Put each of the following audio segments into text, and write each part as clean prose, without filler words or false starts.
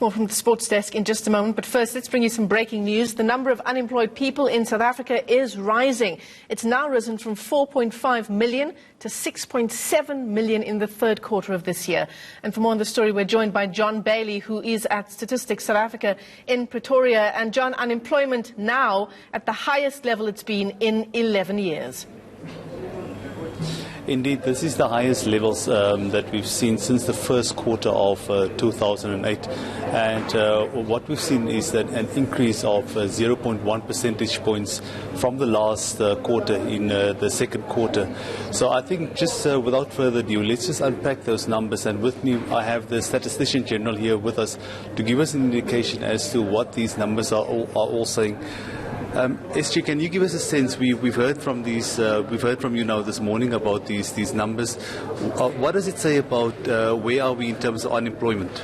More from the sports desk in just a moment, but first let's bring you some breaking news. The number of unemployed people in South Africa is rising. It's now risen from 4.5 million to 6.7 million in the third quarter of this year. And for more on the story, we're joined by John Bailey, who is at Statistics South Africa in Pretoria. And John, unemployment now at the highest level it's been in 11 years. Indeed, this is the highest levels that we've seen since the first quarter of 2008. And what we've seen is that an increase of 0.1 percentage points from the last quarter in the second quarter. So I think just without further ado, let's just unpack those numbers. And with me, I have the Statistician General here with us to give us an indication as to what these numbers are all saying. SG, can you give us a sense? We've heard from these. We've heard from you now this morning about these numbers. What does it say about where are we in terms of unemployment?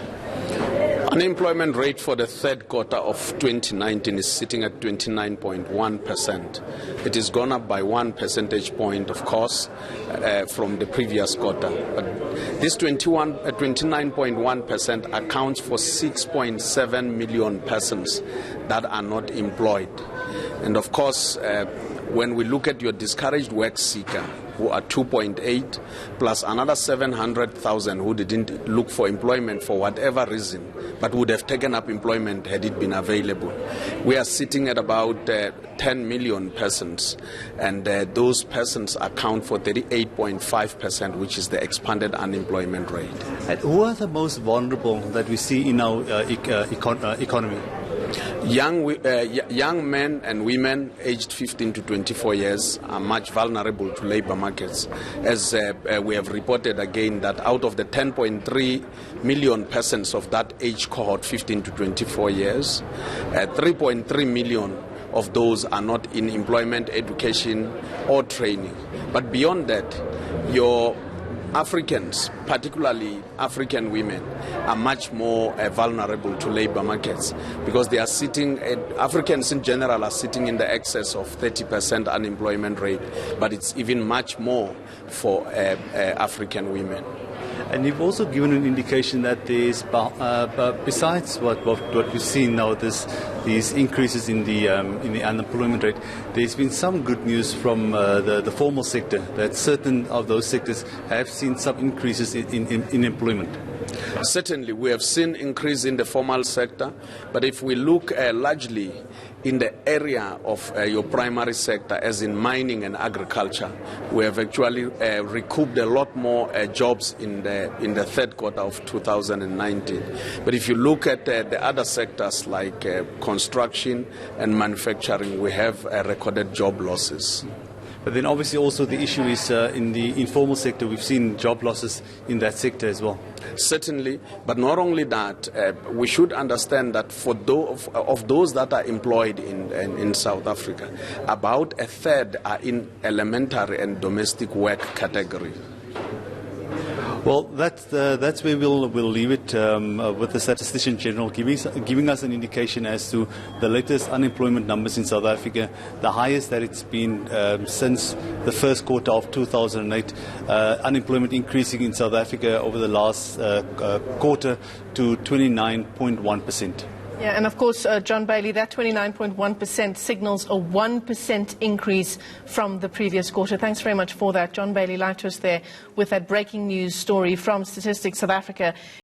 Unemployment rate for the third quarter of 2019 is sitting at 29.1%. It has gone up by 1 percentage point, of course, from the previous quarter. But this 29.1% accounts for 6.7 million persons that are not employed. And of course, when we look at your discouraged work seeker, who are 2.8, plus another 700,000 who didn't look for employment for whatever reason, but would have taken up employment had it been available. We are sitting at about 10 million persons, and those persons account for 38.5%, which is the expanded unemployment rate. And who are the most vulnerable that we see in our economy? Young men and women aged 15 to 24 years are much vulnerable to labor markets. As we have reported again that out of the 10.3 million persons of that age cohort, 15 to 24 years, 3.3 million of those are not in employment, education or training. But beyond that, your Africans, particularly African women, are much more vulnerable to labor markets because they are sitting, Africans in general are sitting in the excess of 30% unemployment rate, but it's even much more for African women. And you've also given an indication that there's, besides what we've seen now, these increases in the unemployment rate, there's been some good news from the formal sector, that certain of those sectors have seen some increases in employment. Certainly, we have seen increase in the formal sector, but if we look largely in the area of your primary sector, as in mining and agriculture, we have actually recouped a lot more jobs in the third quarter of 2019. But if you look at the other sectors like construction and manufacturing, we have recorded job losses. But then obviously also the issue is in the informal sector, we've seen job losses in that sector as well. Certainly, but not only that, we should understand that for those that are employed in South Africa, about a third are in elementary and domestic work category. Well, that's where we'll leave it with the Statistician General giving us an indication as to the latest unemployment numbers in South Africa, the highest that it's been since the first quarter of 2008. Unemployment increasing in South Africa over the last quarter to 29.1%. Yeah, and of course, John Bailey, that 29.1% signals a 1% increase from the previous quarter. Thanks very much for that. John Bailey live to us there with that breaking news story from Statistics South Africa.